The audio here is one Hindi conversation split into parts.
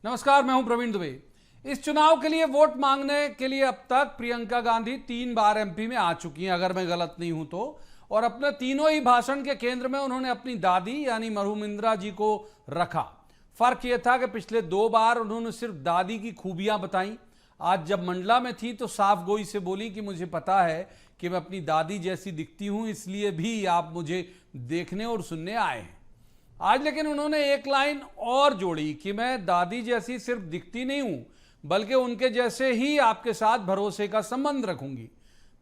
नमस्कार, मैं हूं प्रवीण दुबे। इस चुनाव के लिए वोट मांगने के लिए अब तक प्रियंका गांधी 3 बार एमपी में आ चुकी हैं, अगर मैं गलत नहीं हूं तो। और अपने तीनों ही भाषण के केंद्र में उन्होंने अपनी दादी यानी मरहूम इंदिरा जी को रखा। फर्क यह था कि पिछले 2 बार उन्होंने सिर्फ दादी की खूबियां बताई। आज जब मंडला में थी तो साफ गोई से बोली कि मुझे पता है कि मैं अपनी दादी जैसी दिखती हूं, इसलिए भी आप मुझे देखने और सुनने आए हैं। आज लेकिन उन्होंने एक लाइन और जोड़ी कि मैं दादी जैसी सिर्फ दिखती नहीं हूं, बल्कि उनके जैसे ही आपके साथ भरोसे का संबंध रखूंगी।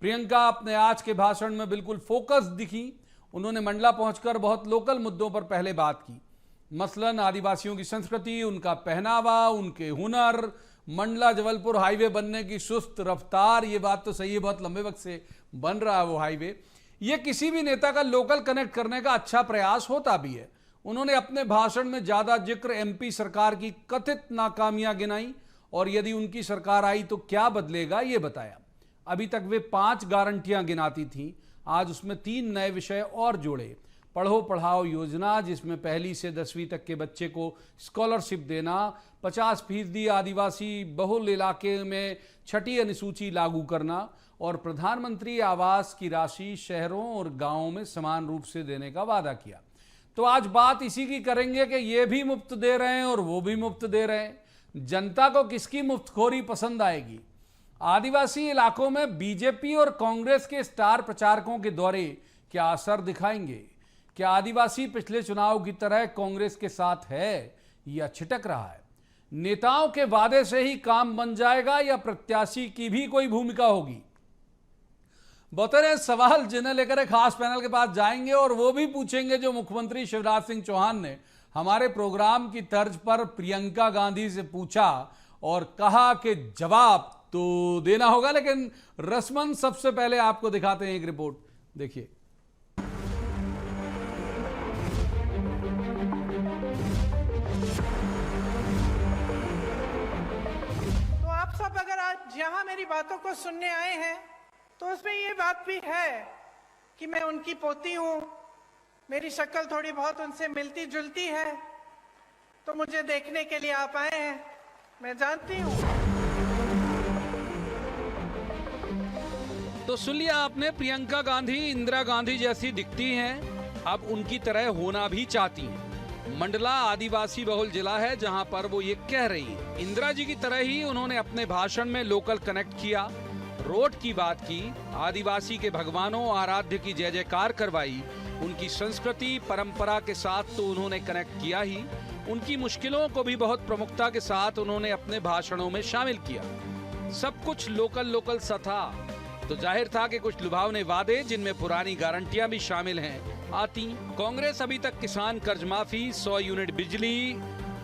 प्रियंका अपने आज के भाषण में बिल्कुल फोकस दिखी। उन्होंने मंडला पहुंचकर बहुत लोकल मुद्दों पर पहले बात की, मसलन आदिवासियों की संस्कृति, उनका पहनावा, उनके हुनर, मंडला जबलपुर हाईवे बनने की सुस्त रफ्तार। ये बात तो सही है, बहुत लंबे वक्त से बन रहा है वो हाईवे। ये किसी भी नेता का लोकल कनेक्ट करने का अच्छा प्रयास होता भी है। उन्होंने अपने भाषण में ज्यादा जिक्र एमपी सरकार की कथित नाकामियां गिनाई और यदि उनकी सरकार आई तो क्या बदलेगा ये बताया। अभी तक वे 5 गारंटियां गिनाती थीं, आज उसमें 3 नए विषय और जोड़े। पढ़ो पढ़ाओ योजना, जिसमें पहली से 10वीं तक के बच्चे को स्कॉलरशिप देना, 50% आदिवासी बहुल इलाके में 6ठी अनुसूची लागू करना और प्रधानमंत्री आवास की राशि शहरों और गांवों में समान रूप से देने का वादा किया। तो आज बात इसी की करेंगे कि ये भी मुफ्त दे रहे हैं और वो भी मुफ्त दे रहे हैं। जनता को किसकी मुफ्तखोरी पसंद आएगी? आदिवासी इलाकों में बीजेपी और कांग्रेस के स्टार प्रचारकों के दौरे क्या असर दिखाएंगे? क्या आदिवासी पिछले चुनाव की तरह कांग्रेस के साथ है या छिटक रहा है? नेताओं के वादे से ही काम बन जाएगा या प्रत्याशी की भी कोई भूमिका होगी? बहुतेरे सवाल जिन्हें लेकर एक खास पैनल के पास जाएंगे और वो भी पूछेंगे जो मुख्यमंत्री शिवराज सिंह चौहान ने हमारे प्रोग्राम की तर्ज पर प्रियंका गांधी से पूछा और कहा कि जवाब तो देना होगा, लेकिन रस्मन सबसे पहले आपको दिखाते हैं एक रिपोर्ट, देखिए। तो आप सब अगर आज यहां मेरी बातों को सुनने आए हैं तो उसमें ये बात भी है कि मैं उनकी पोती हूं, मेरी शक्ल थोड़ी बहुत उनसे मिलती जुलती है, तो मुझे देखने के लिए आप आए हैं, मैं जानती हूं। तो सुन लिया आपने, प्रियंका गांधी इंदिरा गांधी जैसी दिखती हैं, अब उनकी तरह होना भी चाहती हैं। मंडला आदिवासी बहुल जिला है जहां पर वो ये कह रही हैं। इंदिरा जी की तरह ही उन्होंने अपने भाषण में लोकल कनेक्ट किया, रोड की बात की, आदिवासी के भगवानों आराध्य की जय जयकार करवाई। उनकी संस्कृति परंपरा के साथ तो उन्होंने कनेक्ट किया ही, उनकी मुश्किलों को भी बहुत प्रमुखता के साथ उन्होंने अपने भाषणों में शामिल किया। सब कुछ लोकल सा था, तो जाहिर था कि कुछ लुभावने वादे जिनमें पुरानी गारंटियां भी शामिल हैं आती। कांग्रेस अभी तक किसान कर्ज माफी, 100 यूनिट बिजली,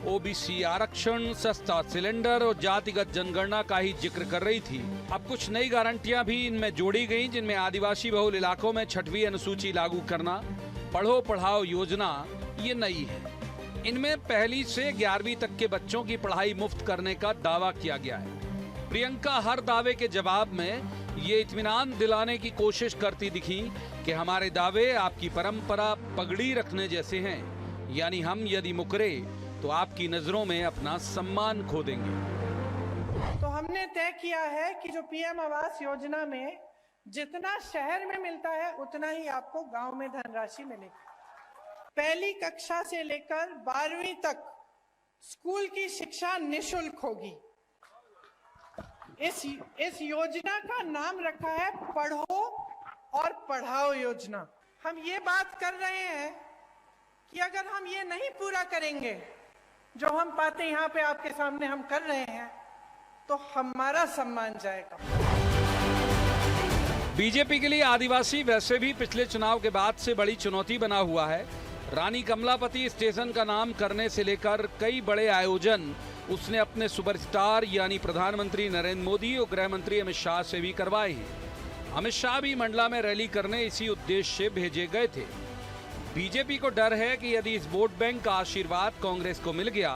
ओबीसी आरक्षण, सस्ता सिलेंडर और जातिगत जनगणना का ही जिक्र कर रही थी। अब कुछ नई गारंटियां भी इनमें जोड़ी गई, जिनमें आदिवासी बहुल इलाकों में 6वीं अनुसूची लागू करना, पढ़ो पढ़ाओ योजना ये नई है। इनमें पहली से 11वीं तक के बच्चों की पढ़ाई मुफ्त करने का दावा किया गया है। प्रियंका हर दावे के जवाब में ये इत्मीनान दिलाने की कोशिश करती दिखी कि हमारे दावे आपकी परंपरा पगड़ी रखने जैसे हैं, यानी हम यदि मुकरे तो आपकी नजरों में अपना सम्मान खो देंगे। तो हमने तय किया है कि जो पीएम आवास योजना में जितना शहर में मिलता है उतना ही आपको गांव में धनराशि मिलेगी। पहली कक्षा से लेकर 12वीं तक स्कूल की शिक्षा निशुल्क होगी। इस योजना का नाम रखा है पढ़ो और पढ़ाओ योजना। हम ये बात कर रहे हैं कि अगर हम ये नहीं पूरा करेंगे जो हम बातें यहाँ पे आपके सामने हम कर रहे हैं, तो हमारा सम्मान जाएगा। बीजेपी के लिए आदिवासी वैसे भी पिछले चुनाव के बाद से बड़ी चुनौती बना हुआ है। रानी कमलापति स्टेशन का नाम करने से लेकर कई बड़े आयोजन उसने अपने सुपरस्टार यानी प्रधानमंत्री नरेंद्र मोदी और गृह मंत्री अमित शाह से भी करवाए हैं। अमित शाह भी मंडला में रैली करने इसी उद्देश्य से भेजे गए थे। बीजेपी को डर है कि यदि इस वोट बैंक का आशीर्वाद कांग्रेस को मिल गया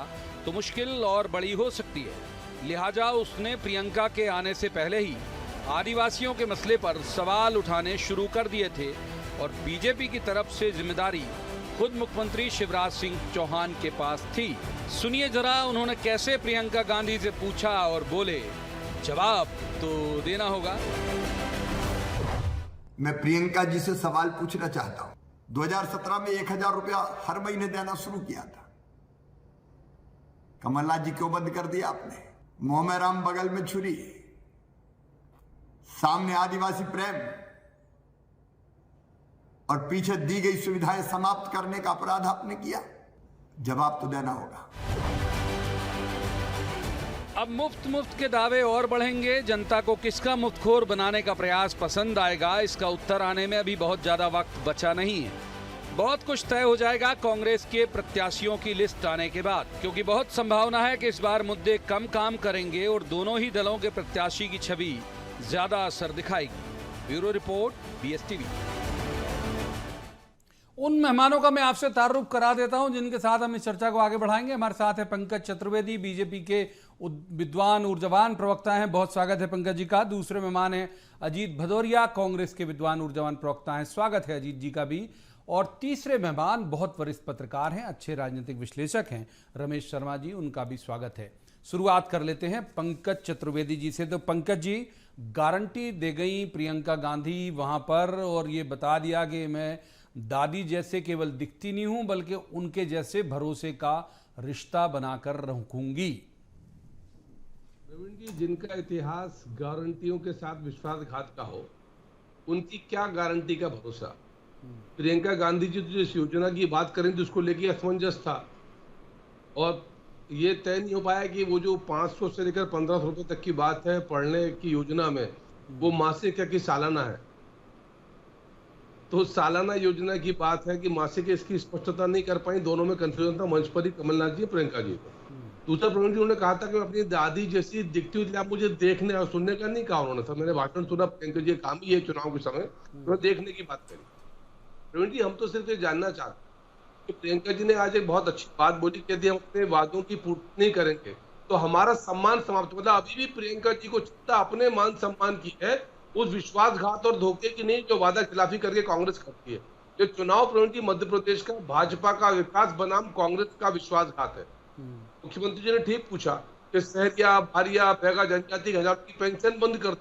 तो मुश्किल और बड़ी हो सकती है। लिहाजा उसने प्रियंका के आने से पहले ही आदिवासियों के मसले पर सवाल उठाने शुरू कर दिए थे और बीजेपी की तरफ से जिम्मेदारी खुद मुख्यमंत्री शिवराज सिंह चौहान के पास थी। सुनिए जरा उन्होंने कैसे प्रियंका गांधी से पूछा और बोले, जवाब तो देना होगा। मैं प्रियंका जी से सवाल पूछना चाहता हूं। 2017 में 1000 रुपया हर महीने देना शुरू किया था, कमलनाथ जी क्यों बंद कर दिया आपने? मुंह में राम बगल में छुरी, सामने आदिवासी प्रेम और पीछे दी गई सुविधाएं समाप्त करने का अपराध आपने किया। जवाब तो देना होगा। अब मुफ्त के दावे और बढ़ेंगे। जनता को किसका मुफ्तखोर बनाने का प्रयास पसंद आएगा, इसका उत्तर आने में अभी बहुत ज्यादा वक्त बचा नहीं है। बहुत कुछ तय हो जाएगा कांग्रेस के प्रत्याशियों की लिस्ट आने के बाद, क्योंकि बहुत संभावना है कि इस बार मुद्दे कम काम करेंगे और दोनों ही दलों के प्रत्याशी की छवि ज्यादा असर दिखाएगी। Bureau report, BSTV। उन मेहमानों का मैं आपसे तारुफ करा देता हूं जिनके साथ हम इस चर्चा को आगे बढ़ाएंगे। हमारे साथ है पंकज चतुर्वेदी, बीजेपी के विद्वान ऊर्जावान प्रवक्ता हैं। बहुत स्वागत है पंकज जी का। दूसरे मेहमान हैं अजीत भदौरिया, कांग्रेस के विद्वान ऊर्जावान प्रवक्ता हैं। स्वागत है अजीत जी का भी। और तीसरे मेहमान बहुत वरिष्ठ पत्रकार हैं, अच्छे राजनीतिक विश्लेषक हैं, रमेश शर्मा जी, उनका भी स्वागत है। शुरुआत कर लेते हैं पंकज चतुर्वेदी जी से। तो पंकज जी, गारंटी दे गई प्रियंका गांधी वहां पर और ये बता दिया कि मैं दादी जैसे केवल दिखती नहीं हूं बल्कि उनके जैसे भरोसे का रिश्ता बनाकर रखूंगी। प्रवीण जी, जिनका इतिहास गारंटियों के साथ विश्वासघात का हो, उनकी क्या गारंटी का भरोसा? प्रियंका गांधी जी तो इस योजना की बात करें तो उसको लेके असमंजस था और ये तय नहीं हो पाया कि वो जो 500 से लेकर 1500 रुपए तक की बात है पढ़ने की योजना में, वो मासिक है कि सालाना है। तो सालाना योजना की बात है कि मासिक, इसकी स्पष्टता नहीं कर पाई। दोनों में कंफ्यूजन था, मंच पर ही कमलनाथ जी, प्रियंका जी को। दूसरा, प्रवीण जी, उन्होंने कहा था कि मैं अपनी दादी जैसी दिखती हुई, आप मुझे देखने और सुनने का नहीं कहा उन्होंने। सब मैंने भाषण सुना, प्रियंका जी काम ही है चुनाव के समय तो देखने की बात करी। प्रवीण जी, हम तो सिर्फ ये जानना चाहते हैं कि प्रियंका जी ने आज एक बहुत अच्छी बात बोली, कहती हम अपने वादों की पूर्ति नहीं करेंगे तो हमारा सम्मान समाप्त। मतलब अभी भी प्रियंका जी को चिंता अपने मान सम्मान की है, उस विश्वासघात और धोखे की नहीं जो वादा खिलाफी करके कांग्रेस करती है। ये चुनाव, प्रवीण जी, मध्य प्रदेश का भाजपा का विकास बनाम कांग्रेस का विश्वासघात है। मुख्यमंत्री जी ने ठीक पूछा कि सहरिया, भारिया, बैगा जनजाति 1000 की पेंशन बंद कर।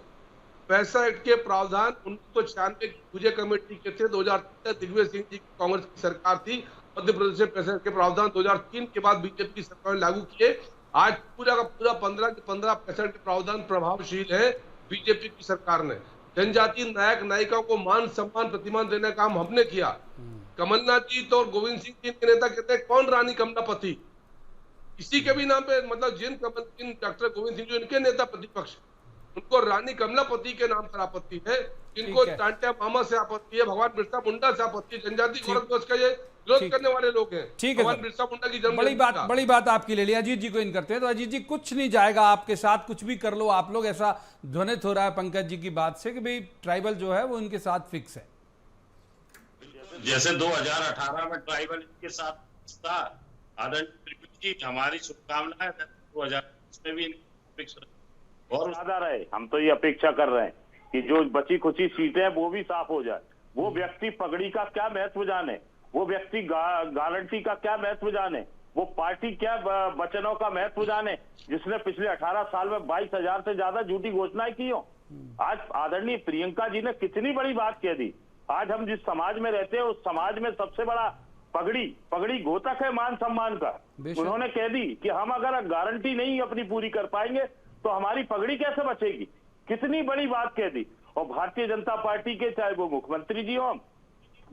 पैसा एक्ट के प्रावधान 1996 की पूजे कमेटी के थे। 2003 दिग्विजय सिंह जी की कांग्रेस की सरकार थी। मध्य प्रदेश से पैसा के प्रावधान 2003 के बाद बीजेपी की सरकार ने लागू किए। आज पूरा का पूरा 15% के प्रावधान प्रभावशील है बीजेपी की सरकार ने। जनजाति नायक नायिकाओं को मान सम्मान प्रतिमान देने का काम हमने किया। कमलनाथ जी तो और गोविंद सिंह जी के नेता कहते हैं कौन रानी कमलापति, किसी के भी नाम पे, मतलब जिन डॉक्टर गोविंद सिंह जी इनके नेता प्रतिपक्ष, उनको रानी कमलापति के नाम पर आपत्ति है। जिनको टांटिया मामा से आपत्ति है, भगवान बिरसा मुंडा से आपत्ति है, जनजाति गौरव दिवस का ये विरोध करने वाले लोग हैं। ठीक है, भगवान बिरसा मुंडा की जन्म बड़ी बात आपकी ले लिया। अजीत जी को इन करते हैं। तो अजीत जी, कुछ नहीं जाएगा आपके साथ, कुछ भी कर लो आप लोग, ऐसा ध्वनित हो रहा है पंकज जी की बात से कि भाई ट्राइबल जो है वो इनके साथ फिक्स है। जैसे 2018 में ट्राइबल इनके साथ था, आदरणीय हमारी शुभकामनाएं 2000 में भी फिक्स और ज्यादा रहे। हम तो ये अपेक्षा कर रहे हैं कि जो बची खुची सीटें हैं वो भी साफ हो जाए। वो व्यक्ति पगड़ी का क्या महत्व जाने, वो व्यक्ति गारंटी का क्या महत्व जाने, वो पार्टी क्या वचनों का महत्व जाने, जिसने पिछले 18 साल में 22,000 से ज्यादा झूठी घोषणाएं की हो। आज आदरणीय प्रियंका जी ने कितनी बड़ी बात कह दी। आज हम जिस समाज में रहते हैं उस समाज में सबसे बड़ा पगड़ी घोतक है मान सम्मान का। उन्होंने कह दी कि हम अगर गारंटी नहीं अपनी पूरी कर पाएंगे तो हमारी पगड़ी कैसे बचेगी। कितनी बड़ी बात कह दी। और भारतीय जनता पार्टी के, चाहे वो मुख्यमंत्री जी हो,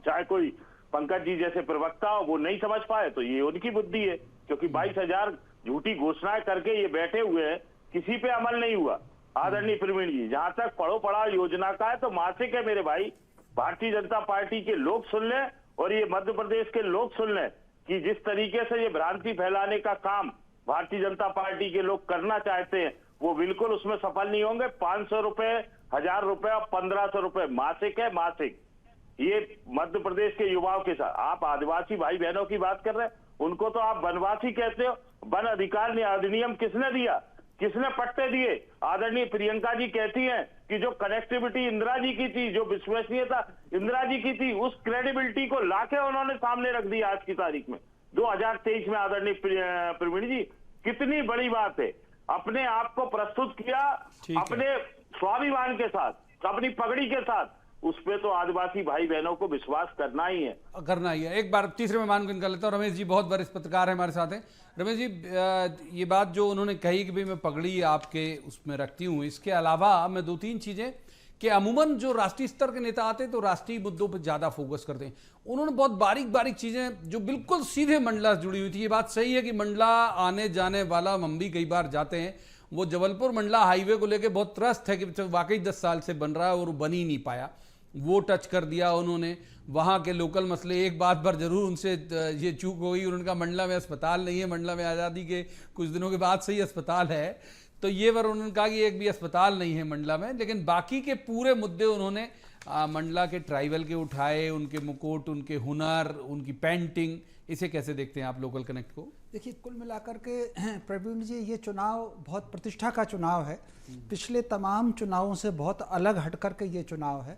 चाहे कोई पंकज जी जैसे प्रवक्ता हो, वो नहीं समझ पाए तो ये उनकी बुद्धि है, क्योंकि 22,000 झूठी घोषणाएं करके ये बैठे हुए हैं, किसी पे अमल नहीं हुआ। आदरणीय प्रवीण जी, जहां तक पढ़ो पढ़ा योजना का है तो मासिक है मेरे भाई। भारतीय जनता पार्टी के लोग सुन लें और ये मध्य प्रदेश के लोग सुन लें कि जिस तरीके से ये भ्रांति फैलाने का काम भारतीय जनता पार्टी के लोग करना चाहते हैं वो बिल्कुल उसमें सफल नहीं होंगे। 500 रुपए, 1000 रुपए और 1500 रुपए मासिक है, मासिक। ये मध्य प्रदेश के युवाओं के साथ। आप आदिवासी भाई बहनों की बात कर रहे हैं, उनको तो आप वनवासी कहते हो। वन अधिकार अधिनियम किसने दिया? किसने पट्टे दिए? आदरणीय प्रियंका जी कहती हैं कि जो कनेक्टिविटी इंदिरा जी की थी, जो विश्वसनीयता इंदिरा जी की थी, उस क्रेडिबिलिटी को लाके उन्होंने सामने रख दिया आज की तारीख में 2023 में। आदरणीय प्रवीण जी, कितनी बड़ी बात है। अपने आप को प्रस्तुत किया अपने स्वाभिमान के साथ, अपनी पगड़ी के साथ, उस पे तो आदिवासी भाई बहनों को विश्वास करना ही है। एक बार तीसरे मेहमान को निकाल लेता हूँ। रमेश जी बहुत वरिष्ठ पत्रकार है, हमारे साथ हैं। रमेश जी, ये बात जो उन्होंने कही कि भाई मैं पगड़ी आपके उसमें रखती हूँ, इसके अलावा मैं 2-3 चीजें कि अमूमन जो राष्ट्रीय स्तर के नेता आते हैं तो राष्ट्रीय मुद्दों पर ज्यादा फोकस करते हैं। उन्होंने बहुत बारीक बारीक चीजें जो बिल्कुल सीधे मंडला से जुड़ी हुई थी। ये बात सही है कि मंडला आने जाने वाला, हम भी कई बार जाते हैं, वो जबलपुर मंडला हाईवे को लेकर बहुत त्रस्त है कि वाकई 10 साल से बन रहा है और बन ही नहीं पाया। वो टच कर दिया उन्होंने, वहाँ के लोकल मसले। एक बात पर जरूर उनसे ये चूक हो गई, उनका मंडला में अस्पताल नहीं है। मंडला में आज़ादी के कुछ दिनों के बाद से ही अस्पताल है, तो ये बार उन्होंने कहा कि एक भी अस्पताल नहीं है मंडला में। लेकिन बाकी के पूरे मुद्दे उन्होंने मंडला के ट्राइबल के उठाए, उनके मुकुट, उनके हुनर, उनकी पेंटिंग। इसे कैसे देखते हैं आप लोकल कनेक्ट को? देखिए, कुल मिलाकर के प्रवीण जी, ये चुनाव बहुत प्रतिष्ठा का चुनाव है। पिछले तमाम चुनावों से बहुत अलग हट कर के ये चुनाव है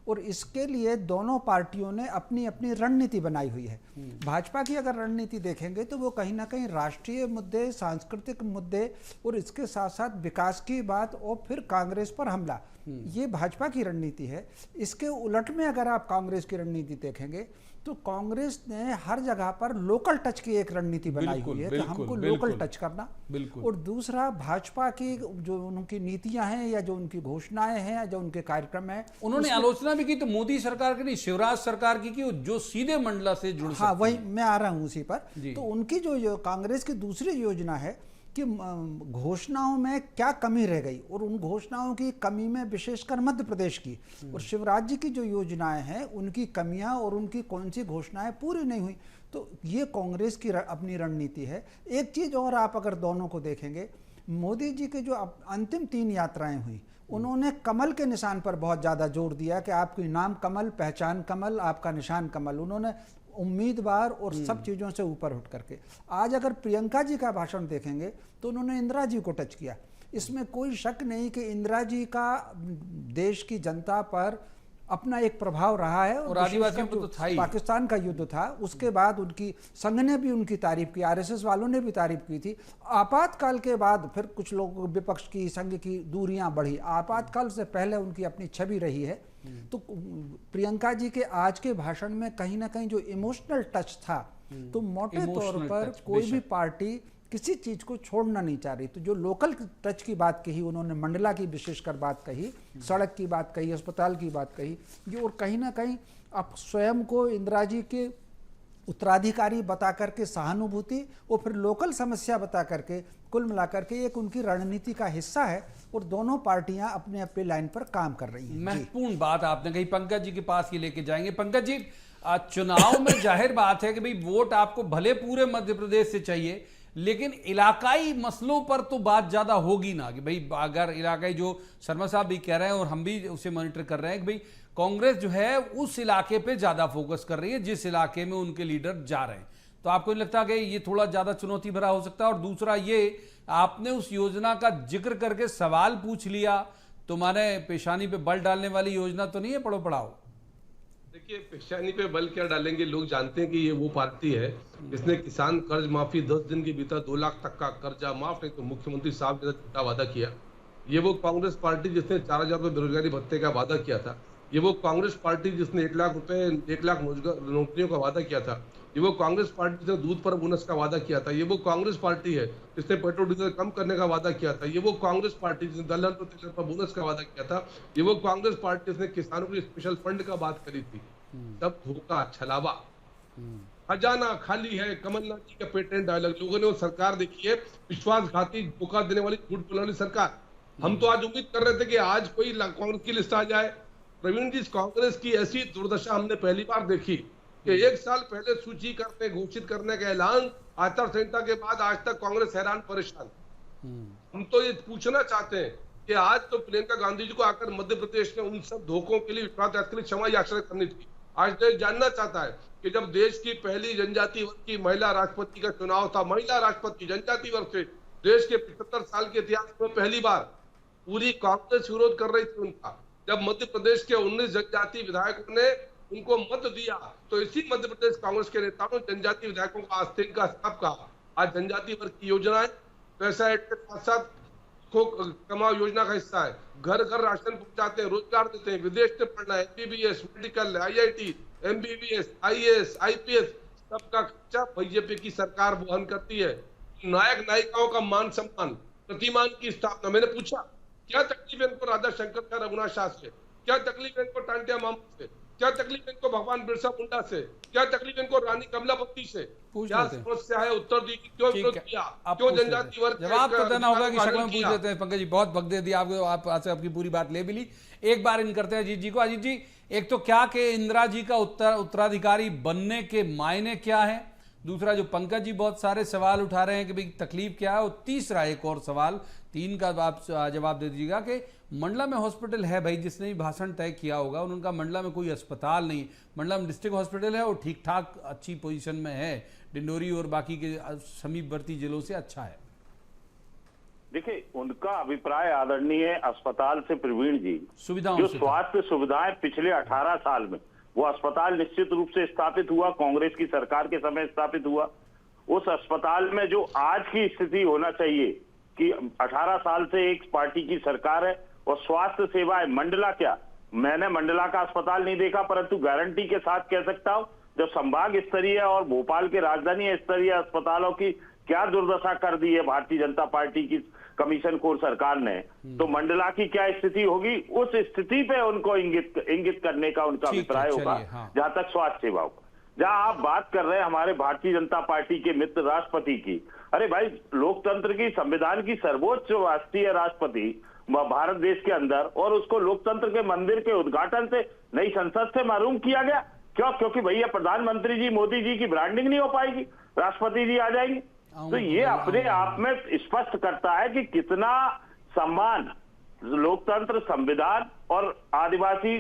और इसके लिए दोनों पार्टियों ने अपनी अपनी रणनीति बनाई हुई है। भाजपा की अगर रणनीति देखेंगे तो वो कहीं ना कहीं राष्ट्रीय मुद्दे, सांस्कृतिक मुद्दे और इसके साथ साथ विकास की बात और फिर कांग्रेस पर हमला, ये भाजपा की रणनीति है। इसके उलट में अगर आप कांग्रेस की रणनीति देखेंगे तो कांग्रेस ने हर जगह पर लोकल टच की एक रणनीति बनाई हुई है कि हमको लोकल टच करना। और दूसरा, भाजपा की जो उनकी नीतियां हैं या जो उनकी घोषणाएं हैं या जो उनके कार्यक्रम है, उन्होंने आलोचना भी की तो मोदी सरकार की नहीं, शिवराज सरकार की जो सीधे मंडला से जुड़ सकती है। वही मैं आ रहा हूं उसी पर। तो उनकी जो कांग्रेस की दूसरी योजना है कि घोषणाओं में क्या कमी रह गई, और उन घोषणाओं की कमी में विशेषकर मध्य प्रदेश की और शिवराज जी की जो योजनाएं हैं उनकी कमियां और उनकी कौन सी घोषणाएं पूरी नहीं हुई। तो ये कांग्रेस की अपनी रणनीति है। एक चीज और आप अगर दोनों को देखेंगे, मोदी जी के जो अंतिम 3 यात्राएं हुई, उन्होंने कमल के निशान पर बहुत ज्यादा जोर दिया कि आपकी नाम कमल, पहचान कमल, आपका निशान कमल। उन्होंने उम्मीदवार और सब चीज़ों से ऊपर उठ करके, आज अगर प्रियंका जी का भाषण देखेंगे तो उन्होंने इंदिरा जी को टच किया। इसमें कोई शक नहीं कि इंदिरा जी का देश की जनता पर अपना एक प्रभाव रहा है। और आदिवासियों पर तो था ही। पाकिस्तान का युद्ध था, उसके बाद उनकी संघ ने भी उनकी तारीफ की, आरएसएस वालों ने भी तारीफ की थी। आपातकाल के बाद फिर कुछ लोग विपक्ष की, संघ की दूरियां बढ़ी। आपातकाल से पहले उनकी अपनी छवि रही है। तो प्रियंका जी के आज के भाषण में कहीं ना कहीं जो इमोशनल टच था, तो मोटे तौर पर कोई भी पार्टी किसी चीज को छोड़ना नहीं चाह रही। तो जो लोकल टच की बात कही उन्होंने, मंडला की विशेषकर बात कही, सड़क की बात कही, अस्पताल की बात कही, ये और कहीं ना कहीं आप स्वयं को इंदिरा जी के उत्तराधिकारी बता करके सहानुभूति और फिर लोकल समस्या बता करके, कुल मिलाकर के एक उनकी रणनीति का हिस्सा है। और दोनों पार्टियां अपने अपने लाइन पर काम कर रही हैं। महत्वपूर्ण बात आपने कही। पंकज जी के पास ये लेके जाएंगे। पंकज जी, चुनाव में जाहिर बात है कि भाई वोट आपको भले पूरे मध्य प्रदेश से चाहिए, लेकिन इलाकाई मसलों पर तो बात ज्यादा होगी ना कि भाई अगर इलाकाई, जो शर्मा साहब भी कह रहे हैं और हम भी उसे मॉनिटर कर रहे हैं कि भाई कांग्रेस जो है उस इलाके पे ज्यादा फोकस कर रही है जिस इलाके में उनके लीडर जा रहे हैं। तो आपको नहीं लगता कि ये थोड़ा ज्यादा चुनौती भरा हो सकता है? और दूसरा ये, आपने उस योजना का जिक्र करके सवाल पूछ लिया, तो माने पेशानी पे बल डालने वाली योजना तो नहीं है पढ़ो पढ़ाओ? देखिए, पेशानी पे बल क्या डालेंगे, लोग जानते हैं कि ये वो पार्टी है जिसने किसान कर्ज माफी 10 दिन के भीतर 2 लाख तक का कर्जा माफ, नहीं तो मुख्यमंत्री साहब ने झूठा वादा किया। ये वो कांग्रेस पार्टी जिसने 4000 रुपये बेरोजगारी भत्ते का वादा किया था। ये वो कांग्रेस पार्टी जिसने 1 लाख रुपए, 1 लाख नौकरियों का वादा किया था। ये वो कांग्रेस पार्टी जिसने दूध पर बोनस का वादा किया था। ये वो कांग्रेस पार्टी है जिसने पेट्रोल डीजल कम करने का वादा किया था। ये वो कांग्रेस पार्टी जिसने दलहन पर तेल पर बोनस का वादा किया था। ये वो कांग्रेस पार्टी जिसने किसानों के स्पेशल फंड का बात करी थी। तब धोखा, छलावा, खजाना खाली है, कमलनाथ जी का पेटेंट डायलॉग। लोगों ने वो सरकार देखी है, विश्वासघाती, धोखा देने वाली, झूठ बोलने वाली सरकार। हम तो आज उम्मीद कर रहे थे कि आज कोई कांग्रेस की लिस्ट आ जाए। प्रवीण जी, कांग्रेस की ऐसी दुर्दशा हमने पहली बार देखी कि 1 साल पहले सूची करने, घोषित करने का ऐलान, आचार संहिता के बाद आज तक कांग्रेस हैरान परेशान। हम तो ये पूछना चाहते हैं कि आज तो प्रियंका गांधी जी को आकर मध्य प्रदेश में उन सब धोखों के लिए, विश्वासघात के लिए क्षमा याचना करनी थी। आज देश जानना चाहता है कि जब देश की पहली जनजाति वर्ग की महिला राष्ट्रपति का चुनाव था, महिला राष्ट्रपति जनजाति वर्ग से, देश के 75 साल के इतिहास में पहली बार पूरी कांग्रेस विरोध कर रही थी उनका। जब मध्य प्रदेश के 19 जनजातीय विधायकों ने उनको मत दिया तो इसी मध्य प्रदेश कांग्रेस के नेताओं ने जनजातीय विधायकों का आस्तीन का साफ कहा। आज जनजातीय वर्ग की योजनाएं पैसा ऐड के साथ साथ कमाओ योजना का हिस्सा है। घर घर राशन पहुंचाते हैं, रोजगार देते हैं, विदेश से पढ़ना है, MBBS, medical, IIT, MBBS, IAS, IPS सबका खर्चा बीजेपी की सरकार वहन करती है। नायक नायिकाओं का मान सम्मान, प्रतिमान की स्थापना। मैंने पूछा क्या तकलीफ है इनको राधा शंकर का, रघुनाथ शाह से, क्या तकलीफ है इनको टांटिया मामू से, क्या तकलीफ है इनको भगवान बिरसा मुंडा से, क्या तकलीफ है इनको रानी कमलापति से, क्या समस्या है उत्तर दी, क्यों विरोध किया, क्यों जनजाति वर्ग जवाब तो देना होगा कि शक्ल में पूछ लेते हैं। पंकज जी बहुत वक्त दे दिया आपको, आप आज से आपकी पूरी बात ले भी ली। एक बार इन करते हैं अजीत जी को। अजीत जी, एक तो क्या कि इंदिरा जी का उत्तराधिकारी बनने के मायने क्या है, दूसरा जो पंकज जी बहुत सारे सवाल उठा रहे हैं कि भाई तकलीफ क्या है, और तीसरा एक और सवाल, तीन का आप जवाब दे दीजिएगा कि मंडला में हॉस्पिटल है भाई, जिसने भी भाषण तय किया होगा उनका मंडला में कोई अस्पताल नहीं, मंडला में डिस्ट्रिक्ट हॉस्पिटल है और ठीक ठाक अच्छी पोजीशन में है, डिंडोरी और बाकी के समीपवर्ती जिलों से अच्छा है। देखिए उनका अभिप्राय आदरणीय अस्पताल से प्रवीण जी, सुविधाओं जो से स्वास्थ्य सुविधाएं पिछले 18 साल में, वो अस्पताल निश्चित रूप से स्थापित हुआ, कांग्रेस की सरकार के समय स्थापित हुआ। उस अस्पताल में जो आज की स्थिति होना चाहिए कि 18 साल से एक पार्टी की सरकार है और स्वास्थ्य सेवाएं, मंडला क्या, मैंने मंडला का अस्पताल नहीं देखा, परंतु गारंटी के साथ कह सकता हूं जब संभाग स्तरीय और भोपाल के राजधानी स्तरीय अस्पतालों की क्या दुर्दशा कर दी है भारतीय जनता पार्टी की कमीशन कोर सरकार ने, तो मंडला की क्या स्थिति होगी, उस स्थिति पे उनको इंगित करने का उनका अभिप्राय होगा। जहां तक स्वास्थ्य सेवाओं का, जहां आप बात कर रहे हैं हमारे भारतीय जनता पार्टी के मित्र राष्ट्रपति की, अरे भाई लोकतंत्र की, संविधान की सर्वोच्च राष्ट्रीय राष्ट्रपति भारत देश के अंदर, और उसको लोकतंत्र के मंदिर के उद्घाटन से नई संसद से महरूम किया गया। क्यों? क्योंकि भैया प्रधानमंत्री जी मोदी जी की ब्रांडिंग नहीं हो पाएगी, राष्ट्रपति जी आ जाएंगे। तो ये अपने आप में स्पष्ट करता है कि कितना सम्मान लोकतंत्र, संविधान और आदिवासी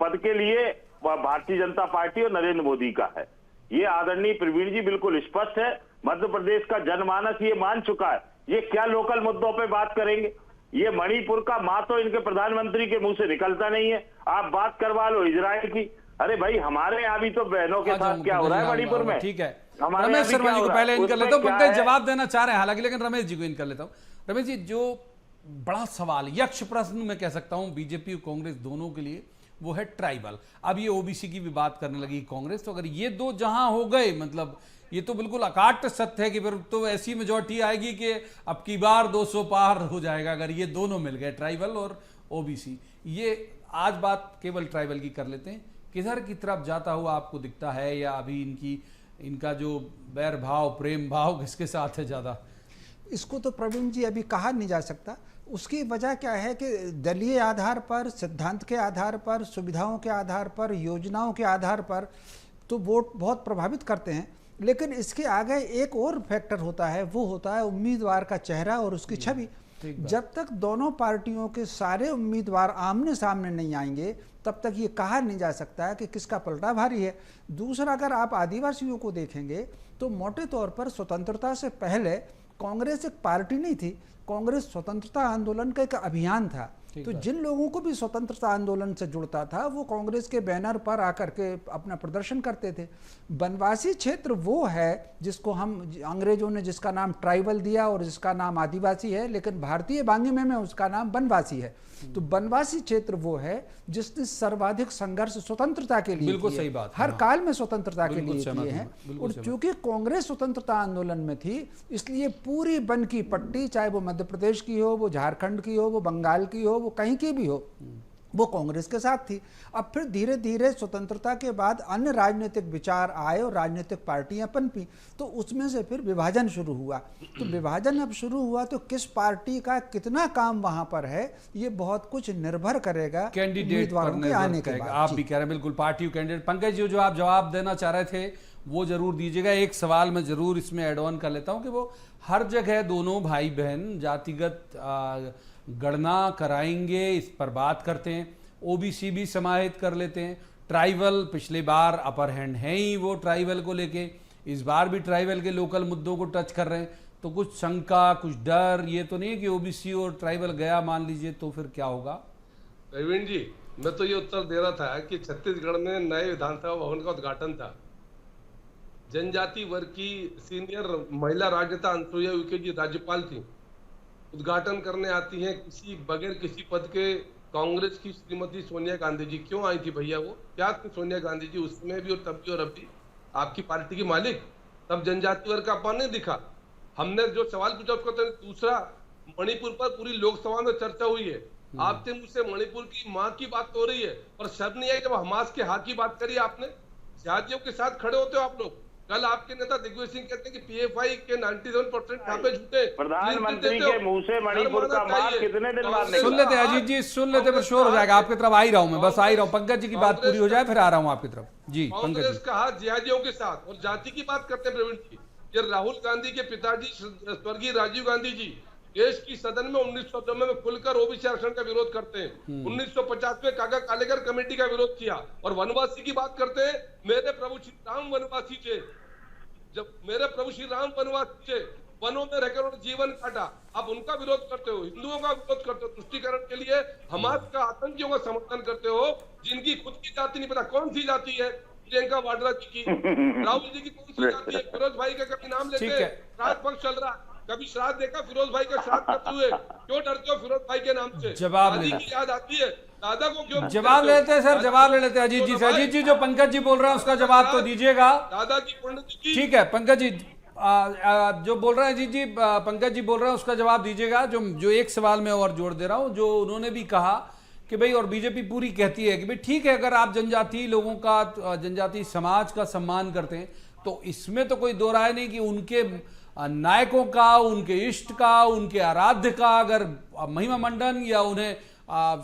पद के लिए भारतीय जनता पार्टी और नरेंद्र मोदी का है। ये आदरणीय प्रवीण जी बिल्कुल स्पष्ट है। मध्य प्रदेश का जनमानस ये मान चुका है। ये क्या लोकल मुद्दों पे बात करेंगे, ये मणिपुर का माँ तो इनके प्रधानमंत्री के मुंह से निकलता नहीं है। आप बात करवा लो इजराइल की, अरे भाई हमारे यहाँ भी तो बहनों के साथ क्या हो रहा है मणिपुर में। ठीक है, रमेश शर्मा जी को पहले इन कर लेता हूँ, पंकज जवाब देना चाह रहे हैं हालांकि, लेकिन रमेश जी को इन कर लेता हूँ। रमेश जी, जो बड़ा सवाल, यक्ष प्रश्न मैं कह सकता हूँ बीजेपी और कांग्रेस दोनों के लिए, वो है ट्राइबल। अब ये ओबीसी की भी बात करने लगी कांग्रेस, तो अगर ये दो जहां हो गए, मतलब ये तो बिल्कुल अकाट्य सत्य है कि फिर तो ऐसी मेजॉरिटी आएगी कि अब की बार 200 पार हो जाएगा अगर ये दोनों मिल गए, ट्राइबल और ओबीसी। ये आज बात केवल ट्राइबल की कर लेते हैं, किधर की तरफ जाता हुआ आपको दिखता है, या अभी इनका जो बैर भाव प्रेम भाव किसके साथ है ज्यादा? इसको तो प्रवीण जी अभी कहा नहीं जा सकता। उसकी वजह क्या है कि दलीय आधार पर, सिद्धांत के आधार पर, सुविधाओं के आधार पर, योजनाओं के आधार पर तो वोट बहुत प्रभावित करते हैं, लेकिन इसके आगे एक और फैक्टर होता है, वो होता है उम्मीदवार का चेहरा और उसकी छवि। जब तक दोनों पार्टियों के सारे उम्मीदवार आमने सामने नहीं आएंगे तब तक ये कहा नहीं जा सकता है कि किसका पलड़ा भारी है। दूसरा, अगर आप आदिवासियों को देखेंगे तो मोटे तौर पर स्वतंत्रता से पहले कांग्रेस एक पार्टी नहीं थी, कांग्रेस स्वतंत्रता आंदोलन का एक अभियान था। तो जिन लोगों को भी स्वतंत्रता आंदोलन से जुड़ता था वो कांग्रेस के बैनर पर आकर के अपना प्रदर्शन करते थे। वनवासी क्षेत्र वो है जिसको हम अंग्रेजों ने जिसका नाम ट्राइबल दिया और जिसका नाम आदिवासी है, लेकिन भारतीय बांग्ला में उसका नाम वनवासी है। तो वनवासी क्षेत्र वो है जिसने सर्वाधिक संघर्ष स्वतंत्रता के लिए, बिल्कुल सही बात, हर काल में स्वतंत्रता के लिए किए हैं। और चूंकि कांग्रेस स्वतंत्रता आंदोलन में थी, इसलिए पूरी वन की पट्टी, चाहे वो मध्य प्रदेश की हो, वो झारखंड की हो, वो बंगाल की हो, वो कहीं की भी हो, वो कांग्रेस के साथ थी। अब फिर धीरे धीरे स्वतंत्रता के बाद अन्य राजनीतिक विचार आए और राजनीतिक पार्टियां पनपी, तो उसमें से फिर विभाजन शुरू हुआ। तो विभाजन अब शुरू हुआ तो किस पार्टी का कितना काम वहां पर है, ये बहुत कुछ निर्भर करेगा कैंडिडेट पर आने के बाद। आप भी कह रहे हैं बिल्कुल पार्टी कैंडिडेट। पंकज जी, जो आप जवाब देना चाह रहे थे वो जरूर दीजिएगा। एक सवाल मैं जरूर इसमें एड ऑन कर लेता हूं कि वो हर जगह दोनों भाई बहन जातिगत गणना कराएंगे, इस पर बात करते हैं। ओबीसी भी समाहित कर लेते हैं, ट्राइबल पिछले बार अपर हैंड है ही वो ट्राइबल को लेके, इस बार भी ट्राइबल के लोकल मुद्दों को टच कर रहे हैं। तो कुछ शंका, कुछ डर, ये तो नहीं कि ओबीसी और ट्राइबल गया मान लीजिए तो फिर क्या होगा? प्रवीण जी, मैं तो ये उत्तर दे रहा था कि छत्तीसगढ़ में नए विधानसभा भवन का उद्घाटन था। जनजाति वर्ग की सीनियर महिला राजनेता अनुसुईया उइके जी राज्यपाल थी, उद्घाटन करने आती हैं किसी बगैर किसी पद के कांग्रेस की श्रीमती सोनिया गांधी जी। क्यों आई थी भैया? वो क्या थी सोनिया गांधी जी उसमें भी और तब भी और अब भी आपकी पार्टी की मालिक? तब जनजाति वर्ग का अपमान नहीं दिखा। हमने जो सवाल पूछा उसका तो दूसरा, मणिपुर पर पूरी लोकसभा में चर्चा हुई है, आपसे मुझसे मणिपुर की मां की बात हो रही है और शर्म नहीं आई जब हमास के हाथ की बात करी आपने? जातियों के साथ खड़े होते हो आप लोग। कल आपके नेता दिग्विजय सिंह कहते हैं कि पीएफआई के 97% ठापे झूठे। प्रधानमंत्री के मुंह से मणिपुर का मार कितने दिन बाद सुन लेते हैं अजीत जी, सुन लेते, पर शोर हो जाएगा। आपकी तरफ आ ही रहा हूं मैं, बस आ ही रहा हूं। पंकज जी की बात पूरी हो जाए फिर आ रहा हूं आपकी तरफ। जी पंकज जी, कांग्रेस का हाथ जिहादियों के साथ और जाति की बात करते हैं प्रवीण जी। ये राहुल गांधी के पिताजी स्वर्गीय राजीव गांधी जी देश की सदन में 1990 में खुलकर ओबीसी आरक्षण का विरोध करते हैं। 1950 में काका कालेकर कमेटी का विरोध किया। और वनवासी की बात करते हैं, मेरे प्रभु श्री राम वनवासी थे, जब मेरे प्रभु श्री राम वनवासी थे, वनों में रहकर उन्होंने जीवन काटा, आप उनका विरोध करते हो, हिंदुओं का विरोध करते हो, तुष्टिकरण के लिए हमास का आतंकियों का समर्थन करते हो, जिनकी खुद की जाति नहीं पता कौन सी जाति है। प्रियंका वाड्रा जी की, राहुल जी की कौन सी जाति है? फिरोज भाई का कभी नाम लेते हैं, श्राद्ध पक्ष चल रहा, कभी श्राद्ध देखा फिरोज भाई का? श्राद्ध करते हुए क्यों डरते हो फिरोज भाई के नाम से? जवाब दादी की याद आती है, दादा को क्यों? जवाब लेते हैं सर, जवाब ले लेते हैं अजीत जी से। अजीत जी, जो पंकज जी बोल रहे हैं उसका जवाब तो दीजिएगा। दादा की पुण्यतिथि की ठीक है पंकज जी, जो बोल रहे हैं अजीत जी, पंकज जी बोल रहे हैं उसका जवाब दीजिएगा। जो एक सवाल मैं और जोड़ दे रहा हूं, जो उन्होंने भी कहा कि भाई, और बीजेपी पूरी कहती है कि भाई ठीक है, अगर आप जनजातीय लोगों का, जनजातीय समाज का सम्मान करते हैं तो इसमें तो कोई दो राय नहीं कि उनके नायकों का, उनके इष्ट का, उनके आराध्य का अगर महिमा मंडन या उन्हें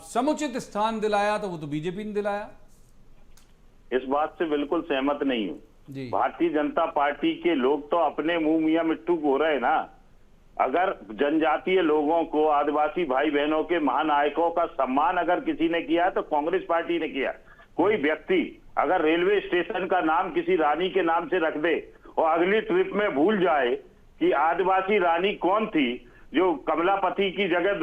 समुचित स्थान दिलाया तो वो तो बीजेपी ने दिलाया। इस बात से बिल्कुल सहमत नहीं हूँ। भारतीय जनता पार्टी के लोग तो अपने मुंह मियां मिट्टू हो रहे ना। अगर जनजातीय लोगों को, आदिवासी भाई बहनों के महानायकों का सम्मान अगर किसी ने किया है तो कांग्रेस पार्टी ने किया। कोई व्यक्ति अगर रेलवे स्टेशन का नाम किसी रानी के नाम से रख दे और अगली ट्रिप में भूल जाए कि आदिवासी रानी कौन थी, जो कमलापति की जगह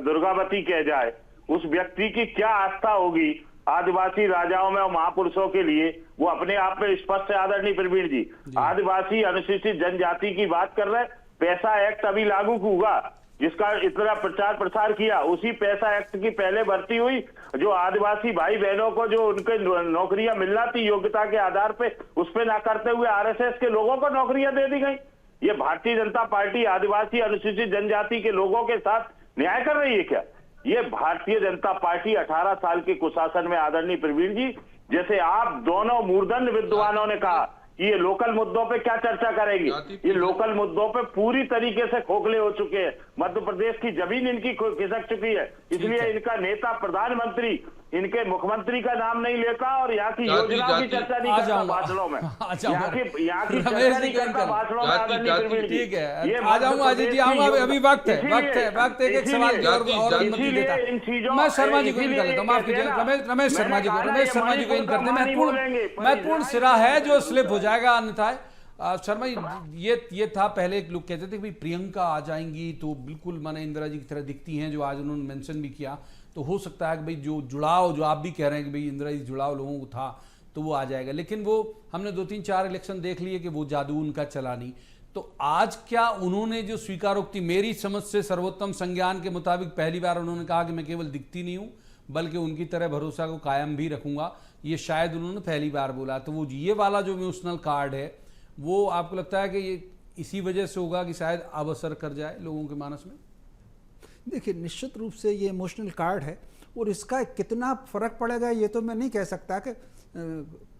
दुर्गावती कह जाए, उस व्यक्ति की क्या आस्था होगी आदिवासी राजाओं में और महापुरुषों के लिए? वो अपने आप में स्पष्ट है। आदरणीय प्रवीण जी, आदिवासी अनुसूचित जनजाति की बात कर रहे हैं। पैसा एक्ट अभी लागू हुआ, जिसका इतना प्रचार प्रसार किया, उसी पैसा एक्ट की पहले भर्ती हुई। जो आदिवासी भाई बहनों को जो उनके नौकरियां मिलना थी योग्यता के आधार पे, उस पे ना करते हुए आरएसएस के लोगों को नौकरियां दे दी गई। ये भारतीय जनता पार्टी आदिवासी अनुसूचित जनजाति के लोगों के साथ न्याय कर रही है क्या? ये भारतीय जनता पार्टी 18 साल के कुशासन में, आदरणीय प्रवीण जी, जैसे आप दोनों मूर्धन्य विद्वानों ने कहा कि ये लोकल मुद्दों पे क्या चर्चा करेंगी, ये लोकल मुद्दों पे पूरी तरीके से खोखले हो चुके हैं। मध्य प्रदेश की जमीन इनकी खिसक चुकी है, इसलिए इनका नेता प्रधानमंत्री इनके मुख्यमंत्री का नाम नहीं लेता और यहाँ की योजनाओं की चर्चा नहीं करता भाषणों में। यहाँ की चर्चा नहीं करता भाषणों में। आदरणीय प्रवीण जी, ठीक है, आ जाऊंगा अजीत जी, आऊंगा। अभी वक्त है, एक सवाल और अनुमति देता है। मैं शर्मा जी को इन कर लेता हूँ, माफ कीजिए, रमेश शर्मा जी को इन करते हैं। महत्वपूर्ण सिरा है जो स्लिप हो जाएगा अन्यथा। शर्मा जी, ये था पहले एक लोग कहते थे कि प्रियंका आ जाएंगी तो बिल्कुल माने इंदिरा जी की तरह दिखती हैं, जो आज उन्होंने मेंशन भी किया, तो हो सकता है कि भाई जो जुड़ाव, जो आप भी कह रहे हैं कि भाई इंदिरा जी जुड़ाव लोगों को था, तो वो आ जाएगा। लेकिन वो हमने 2-3-4 इलेक्शन देख लिए कि वो जादू उनका चला नहीं। तो आज क्या उन्होंने जो स्वीकारोक्ति, मेरी समझ से सर्वोत्तम संज्ञान के मुताबिक पहली बार उन्होंने कहा कि मैं केवल दिखती नहीं हूँ बल्कि उनकी तरह भरोसा को कायम भी रखूंगा, ये शायद उन्होंने पहली बार बोला। तो वो ये वाला जो इमोशनल कार्ड है, वो आपको लगता है कि ये इसी वजह से होगा कि शायद अब असर कर जाए लोगों के मानस में? देखिए, निश्चित रूप से ये इमोशनल कार्ड है और इसका कितना फ़र्क पड़ेगा ये तो मैं नहीं कह सकता कि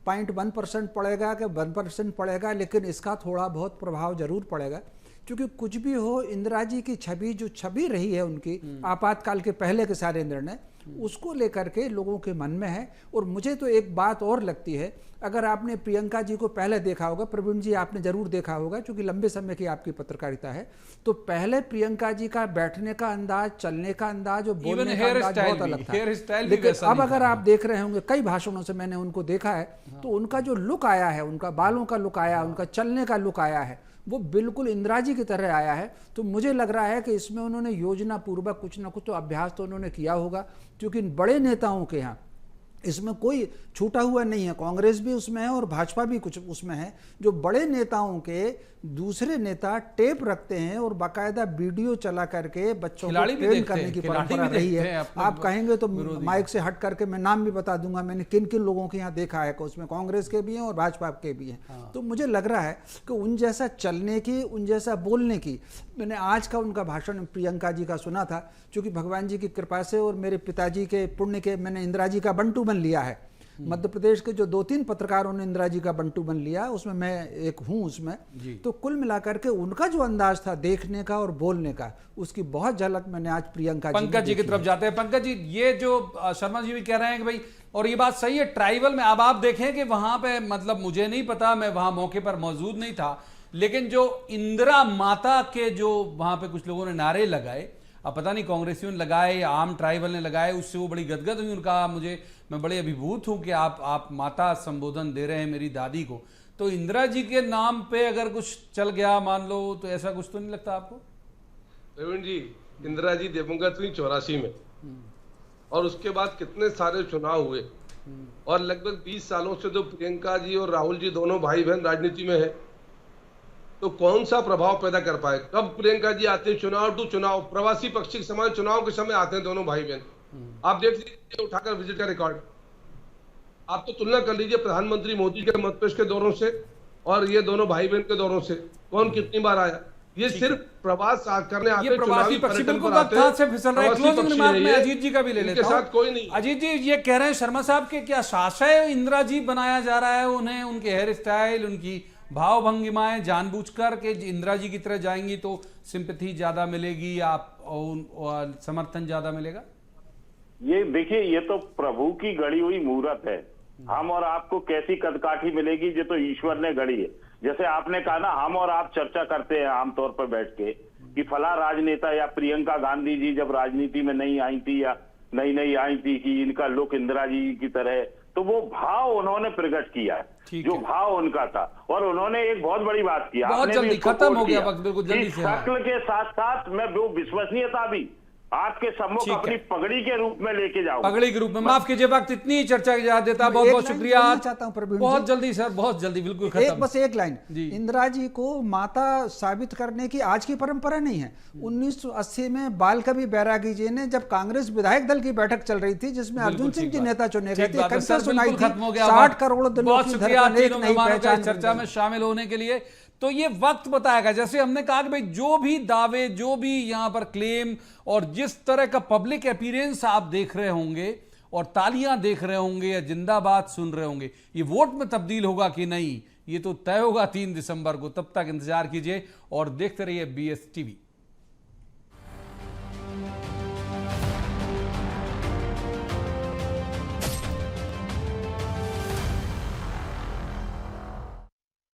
0.1% पड़ेगा कि 1% पड़ेगा, लेकिन इसका थोड़ा बहुत प्रभाव जरूर पड़ेगा। क्योंकि कुछ भी हो, इंदिरा जी की छवि, जो छवि रही है उनकी आपातकाल के पहले के सारे निर्णय, उसको लेकर के लोगों के मन में है। और मुझे तो एक बात और लगती है, अगर आपने प्रियंका जी को पहले देखा होगा, प्रवीण जी आपने जरूर देखा होगा क्योंकि लंबे समय की आपकी पत्रकारिता है, तो पहले प्रियंका जी का बैठने का अंदाज, चलने का अंदाज और बोलने का अंदाज बहुत अलग था। लेकिन अब अगर आप देख रहे होंगे, कई भाषणों से मैंने उनको देखा है, तो उनका जो लुक आया है, उनका बालों का लुक आया, उनका चलने का लुक आया है, वो बिल्कुल इंदिरा जी की तरह आया है। तो मुझे लग रहा है कि इसमें उन्होंने योजना पूर्वक कुछ ना कुछ तो अभ्यास तो उन्होंने किया होगा, क्योंकि बड़े नेताओं के यहाँ इसमें कोई छूटा हुआ नहीं है। कांग्रेस भी उसमें है और भाजपा भी कुछ उसमें है। जो बड़े नेताओं के दूसरे नेता टेप रखते हैं और बाकायदा वीडियो चला करके बच्चों को ट्रेन करने की परंपरा रही है। आप कहेंगे तो माइक से हट करके मैं नाम भी बता दूंगा, मैंने किन किन लोगों के यहाँ देखा है कि उसमें कांग्रेस के भी हैं और भाजपा के भी हैं। तो मुझे लग रहा है कि उन जैसा चलने की, उन जैसा बोलने की, मैंने आज का उनका भाषण प्रियंका जी का सुना था, क्योंकि भगवान जी की कृपा से और मेरे पिताजी के पुण्य के मैंने इंदिरा जी का बंटू बन लिया है। मध्य प्रदेश के जो 2-3 पत्रकारों ने इंदिरा जी का बंटू बन लिया, उसमें मैं एक हूं उसमें। तो कुल मिलाकर के उनका जो अंदाज था देखने का और बोलने का, उसकी बहुत झलक मैंने आज प्रियंका जी पंकज जी की तरफ जाते हैं। पंकज जी, ये जो शर्मा जी भी कह रहे हैं कि भाई, और ये बात सही है, ट्राइबल में अब आप देखें कि वहां पे, मतलब मुझे नहीं पता, मैं वहां मौके पर मौजूद नहीं था, लेकिन जो इंदिरा माता के जो वहां पे कुछ लोगों ने नारे लगाए, अब पता नहीं कांग्रेसियों ने लगाए या आम ट्राइबल ने लगाए, उससे वो बड़ी गदगद हुई। उनका मैं बड़े अभिभूत हूं कि आप माता संबोधन दे रहे हैं मेरी दादी को। तो इंदिरा जी के नाम पे अगर कुछ चल गया मान लो, तो ऐसा कुछ तो नहीं लगता आपको? प्रवीण जी, इंदिरा जी दिवंगत हुई 84 में, और उसके बाद कितने सारे चुनाव हुए, और लगभग 20 सालों से तो प्रियंका जी और राहुल जी दोनों भाई बहन राजनीति में है। तो कौन सा प्रभाव पैदा कर पाए? कब प्रियंका जी आते हैं चुनाव टू चुनाव, प्रवासी पक्षी के समय, चुनाव के समय आते हैं दोनों भाई बहन। आप देख लीजिए उठाकर विजिट का रिकॉर्ड, आप तो तुलना कर लीजिए प्रधानमंत्री मोदी के मध्यप्रदेश के दौरों से और ये दोनों भाई बहन के दौरों से, कौन कितनी बार आया? ये सिर्फ प्रवास करने आते हैं, प्रवासी पक्षी बिल्कुल से फिसल रहा है। क्लोजिंग रिमार्क में अजीत जी का भी ले लेता हूं। कोई नहीं। अजीत जी ये कह रहे हैं शर्मा साहब के क्या शासय इंदिरा जी बनाया जा रहा है उन्हें, उनके हेयर स्टाइल, उनकी भाव भंगिमाएं जानबूझकर के इंदिरा जी की तरह जाएंगी तो सिंपैथी ज्यादा मिलेगी, आप समर्थन ज्यादा मिलेगा? ये देखिए, ये तो प्रभु की गढ़ी हुई मूरत है। हम और आपको कैसी कदकाठी मिलेगी, ये तो ईश्वर ने गढ़ी है। जैसे आपने कहा ना, हम और आप चर्चा करते हैं आमतौर पर बैठ के कि फला राजनेता या प्रियंका गांधी जी जब राजनीति में नहीं आई थी या नई आई थी कि इनका लुक इंदिरा जी की तरह, तो वो भाव उन्होंने प्रकट किया है, जो भाव उनका था। और उन्होंने एक बहुत बड़ी बात की, बहुत जल्दी खत्म हो गया वक्त, बिल्कुल जल्दी से। शक्ल के साथ साथ मैं वो विश्वसनीयता भी आपके सम्मुख अपनी पगड़ी के रूप में लेके जाऊं। पगड़ी के रूप में, माफ कीजिए, वक्त इतनी चर्चा की इजाजत देता। बहुत बहुत शुक्रिया। बहुत जल्दी सर, बहुत जल्दी, बिल्कुल खत्म। बस एक लाइन, इंदिरा जी को माता साबित करने की आज की परंपरा नहीं है। 1980 में बाल कवि बैरागी जी ने, जब कांग्रेस विधायक दल की बैठक चल रही थी जिसमें अर्जुन सिंह जी नेता चुने गए थे, कविता सुनाई थी 60 करोड़ दिलों की धड़कन एक नई पहचान। चर्चा में शामिल होने के लिए तो ये वक्त बताएगा। जैसे हमने कहा कि भाई जो भी दावे, जो भी यहां पर क्लेम और जिस तरह का पब्लिक अपीयरेंस आप देख रहे होंगे और तालियां देख रहे होंगे या जिंदाबाद सुन रहे होंगे, ये वोट में तब्दील होगा कि नहीं, ये तो तय होगा 3 दिसंबर को। तब तक इंतजार कीजिए और देखते रहिए BS TV।